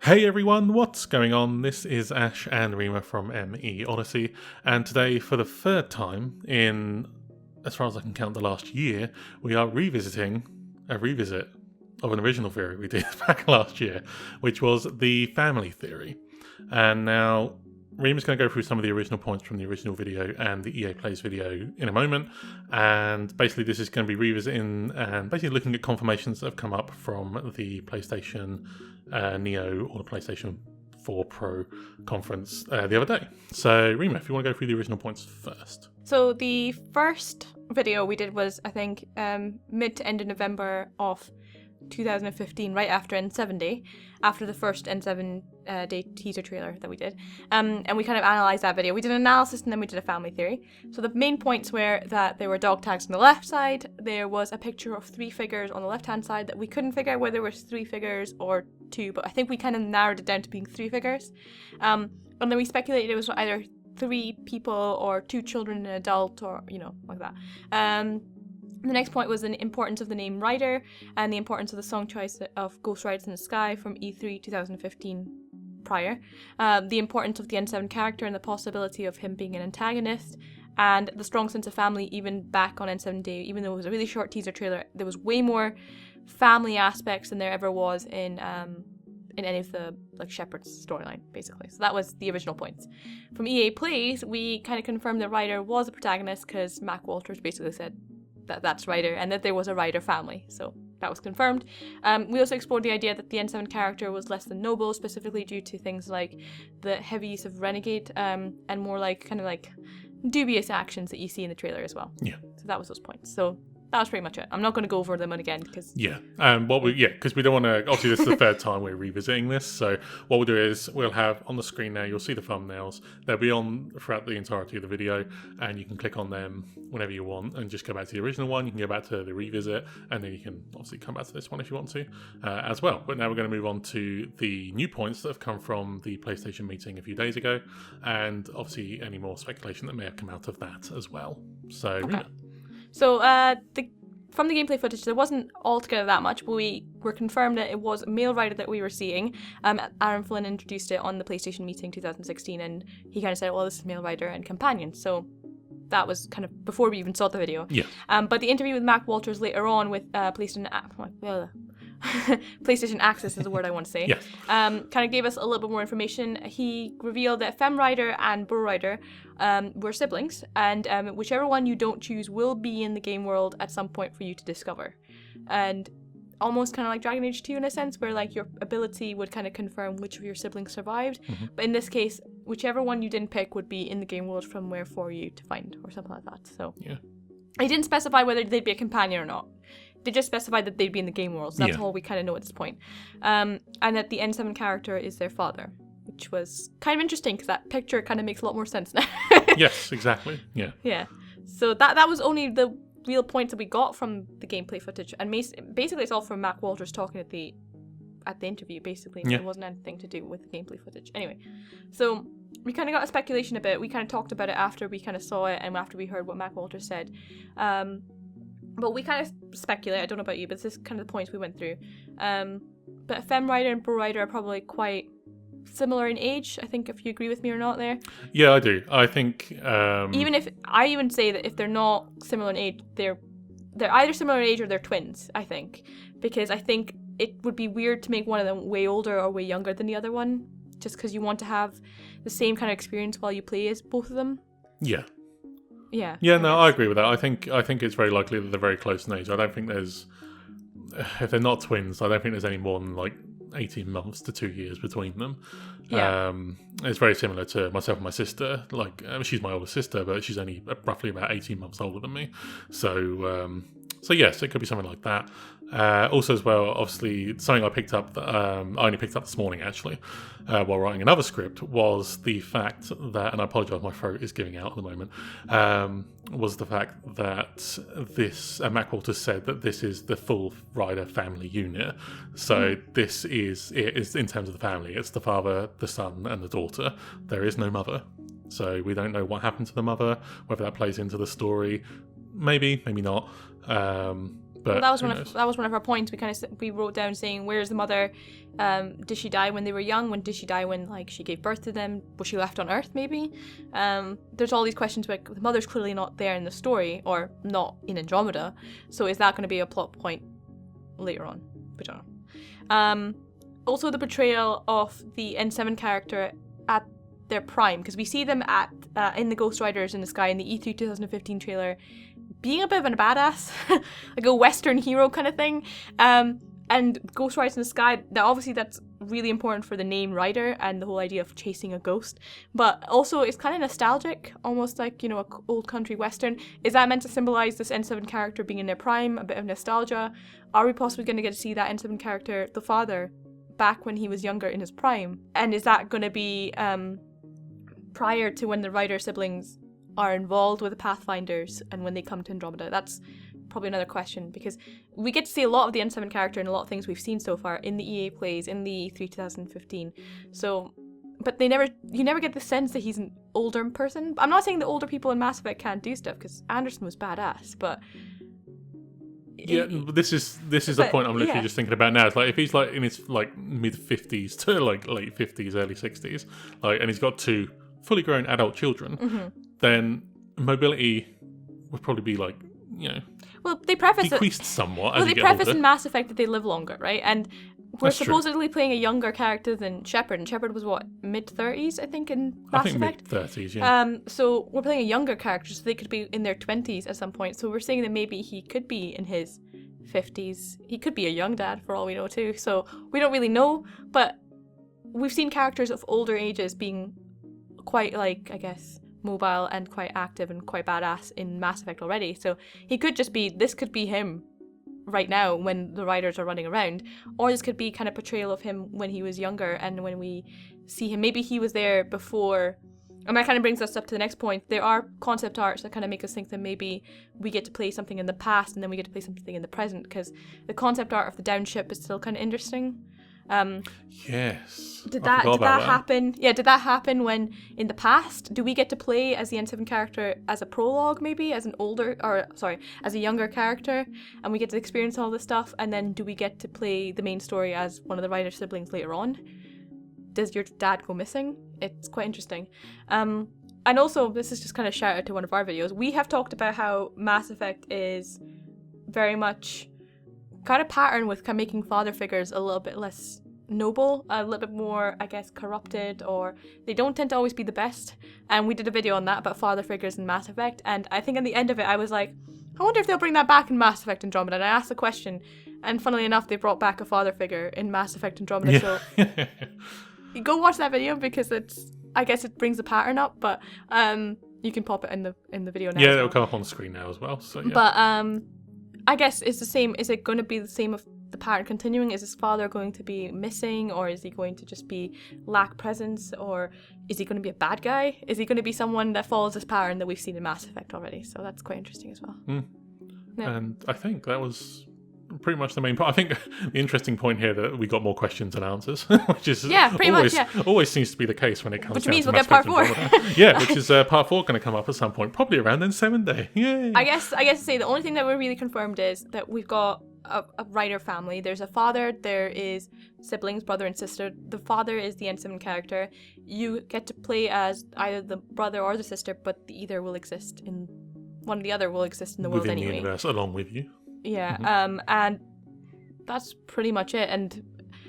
Hey everyone, what's going on? This is Ash and Rima from ME Odyssey, and today, for the third time in, as far as I can count, the last year, we are revisiting a revisit of an original theory we did back last year, which was the family theory. And now, Rima's going to go through some of the original points from the original video and the EA Plays video in a moment, and basically this is going to be revisiting and basically looking at confirmations that have come up from the PlayStation Neo or the PlayStation 4 Pro conference the other day. So Rima, if you want to go through the original points first. So the first video we did was, I think, mid to end of November of 2015, right after N7 Day, after the first N7 Day teaser trailer that we did. And we kind of analysed that video. We did an analysis and then we did a family theory. So the main points were that there were dog tags on the left side, there was a picture of three figures on the left-hand side that we couldn't figure out whether it was three figures or two, but I think we kind of narrowed it down to being three figures. And then we speculated it was either three people or two children and an adult, or, like that. The next point was the importance of the name Rider and the importance of the song choice of Ghost Riders in the Sky from E3 2015 prior. The importance of the N7 character and the possibility of him being an antagonist, and the strong sense of family even back on N7 Day. Even though it was a really short teaser trailer, there was way more family aspects than there ever was in any of the Shepard's storyline, basically. So that was the original points. From EA Plays, we kind of confirmed that Ryder was the protagonist because Mac Walters basically said that's Ryder, and that there was a Ryder family. So that was confirmed. We also explored the idea that the N7 character was less than noble, specifically due to things like the heavy use of Renegade, and more kind of dubious actions that you see in the trailer as well. Yeah. So that was those points. So that was pretty much it. I'm not going to go over them again because because we don't want to. Obviously, this is the third time we're revisiting this. So what we'll do is we'll have on the screen now. You'll see the thumbnails. They'll be on throughout the entirety of the video, and you can click on them whenever you want, and just go back to the original one. You can go back to the revisit, and then you can obviously come back to this one if you want to as well. But now we're going to move on to the new points that have come from the PlayStation meeting a few days ago, and obviously any more speculation that may have come out of that as well. So. Okay. So from the gameplay footage, there wasn't altogether that much, but we were confirmed that it was a male Rider that we were seeing. Aaron Flynn introduced it on the PlayStation meeting 2016, and he kind of said, well, this is male Rider and companion. So that was kind of before we even saw the video. Yeah. But the interview with Mac Walters later on with PlayStation Access is the word I want to say. Yes. Kind of gave us a little bit more information. He revealed that Fem Rider and Bro Rider were siblings, and whichever one you don't choose will be in the game world at some point for you to discover. And almost kind of like Dragon Age 2 in a sense, where your ability would kind of confirm which of your siblings survived. Mm-hmm. But in this case, whichever one you didn't pick would be in the game world from where for you to find, or something like that. So yeah. He didn't specify whether they'd be a companion or not. They just specified that they'd be in the game world, so that's all we kind of know at this point. And that the N7 character is their father, which was kind of interesting because that picture kind of makes a lot more sense now. Yes, exactly. Yeah. Yeah. So that was only the real points that we got from the gameplay footage, and basically it's all from Mac Walters talking at the interview. Basically, It wasn't anything to do with the gameplay footage. Anyway, so we kind of got a speculation a bit. We kind of talked about it after we kind of saw it and after we heard what Mac Walters said. But we kind of speculate, I don't know about you, but this is kind of the points we went through. But Fem Rider and Bro Rider are probably quite similar in age, I think, if you agree with me or not there. Yeah, I do. I think... even say that if they're not similar in age, they're either similar in age or they're twins, I think. Because I think it would be weird to make one of them way older or way younger than the other one, just because you want to have the same kind of experience while you play as both of them. Yeah. Yeah. Yeah, no, I agree with that. I think it's very likely that they're very close in age. I don't think there's, if they're not twins, I don't think there's any more than 18 months to 2 years between them. Yeah. It's very similar to myself and my sister. She's my older sister, but she's only roughly about 18 months older than me. So yes, it could be something like that. Also as well, obviously, something I picked up, I only picked up this morning actually, while writing another script, was the fact that, and I apologise, my throat is giving out at the moment, was the fact that this, Mac Walters said that this is the full Rider family unit. So it is in terms of the family, it's the father, the son, and the daughter. There is no mother. So we don't know what happened to the mother, whether that plays into the story. Maybe not. But that was one of our points. We wrote down saying, where's the mother? Did she die when they were young? When did she die? When like she gave birth to them? Was she left on Earth? Maybe. There's all these questions about the mother's clearly not there in the story, or not in Andromeda. So is that going to be a plot point later on? We don't know. Also, the portrayal of the N7 character at their prime, because we see them in the Ghost Riders in the Sky in the E3 2015 trailer, being a bit of a badass, like a Western hero kind of thing. And Ghost Riders in the Sky, that's really important for the name Rider and the whole idea of chasing a ghost. But also, it's kind of nostalgic, almost like, you know, a old country Western. Is that meant to symbolize this N7 character being in their prime, a bit of nostalgia? Are we possibly going to get to see that N7 character, the father, back when he was younger in his prime? And is that going to be prior to when the Rider siblings are involved with the Pathfinders and when they come to Andromeda? That's probably another question, because we get to see a lot of the N7 character in a lot of things we've seen so far in the EA plays, in the E3 2015. So, but you never get the sense that he's an older person. I'm not saying that older people in Mass Effect can't do stuff, because Anderson was badass, but yeah, this is the point I'm literally just thinking about now. It's like if he's like in his like mid 50s to like late 50s, early 60s, like, and he's got 2 fully grown adult children, then mobility would probably be like, you know, well, they preface decreased somewhat. Well, they preface older. in Mass Effect that they live longer, right? And we're That's supposedly playing a younger character than Shepard, and Shepard was what, mid-30s, I think, in Mass Effect. Mid-30s, yeah. So we're playing a younger character, so they could be in their 20s at some point. So we're saying that maybe he could be in his 50s. He could be a young dad, for all we know, too. So we don't really know, but we've seen characters of older ages being quite, like, I guess, mobile and quite active and quite badass in Mass Effect already. So he could just be, this could be him right now when the Riders are running around, or this could be kind of portrayal of him when he was younger, and when we see him, maybe he was there before. And that kind of brings us up to the next point. There are concept arts that kind of make us think that maybe we get to play something in the past and then we get to play something in the present, because the concept art of the downship is still kind of interesting. Yes. Did that happen? Yeah, did that happen when in the past? Do we get to play as the N7 character as a prologue, maybe as a younger character, and we get to experience all this stuff? And then do we get to play the main story as one of the Rider siblings later on? Does your dad go missing? It's quite interesting. And also, this is just kind of shout out to one of our videos. We have talked about how Mass Effect is very much kind of pattern with kind of making father figures a little bit less noble, a little bit more, I guess, corrupted, or they don't tend to always be the best. And we did a video on that about father figures in Mass Effect, and I think at the end of it I was like, I wonder if they'll bring that back in Mass Effect Andromeda. And I asked the question, and funnily enough they brought back a father figure in Mass Effect Andromeda. Yeah. So go watch that video, because I guess it brings the pattern up, but you can pop it in the video now. Yeah, it'll come up on the screen now as well. So yeah. But I guess it's the same. Is it going to be the same of the pattern continuing? Is his father going to be missing, or is he going to just be lack presence, or is he going to be a bad guy? Is he going to be someone that follows this pattern that we've seen in Mass Effect already? So that's quite interesting as well. Yeah. And I think that was pretty much the main point. I think the interesting point here that we got more questions than answers, which is always seems to be the case when it comes. Which down means to we'll get part 4. Yeah, which is part 4 going to come up at some point, probably around then 7 day. Yay! I guess to say the only thing that we're really confirmed is that we've got a Rider family. There's a father, there is siblings, brother and sister. The father is the N7 character. You get to play as either the brother or the sister, but one or the other will exist in the world within anyway. the universe, along with you. Yeah, and that's pretty much it. And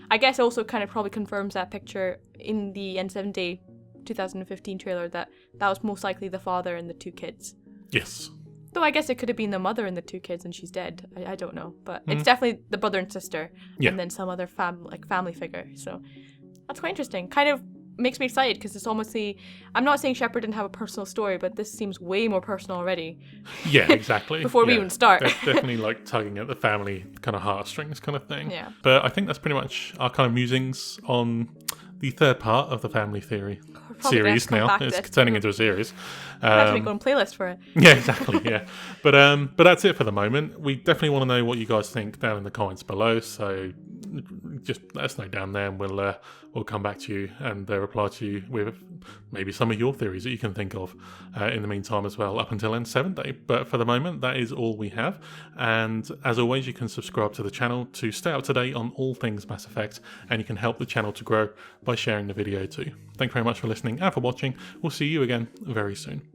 I guess also kind of probably confirms that picture in the N7 Day 2015 trailer that was most likely the father and the 2 kids. Yes. Though I guess it could have been the mother and the 2 kids and she's dead. I don't know. But it's definitely the brother and sister, and then some other family figure. So that's quite interesting. Kind of makes me excited, because it's almost I'm not saying Shepard didn't have a personal story, but this seems way more personal already. Yeah, exactly. Before we even start. Definitely like tugging at the family kind of heartstrings kind of thing. Yeah. But I think that's pretty much our kind of musings on the third part of the family theory series now. It's turning into a series. I have to make my own playlist for it. Yeah, exactly, yeah. But that's it for the moment. We definitely want to know what you guys think down in the comments below, so just let us know down there, and we'll come back to you and reply to you with maybe some of your theories that you can think of in the meantime as well, up until N7 Day. But for the moment, that is all we have. And as always, you can subscribe to the channel to stay up to date on all things Mass Effect, and you can help the channel to grow by sharing the video too. Thank you very much for listening and for watching. We'll see you again very soon.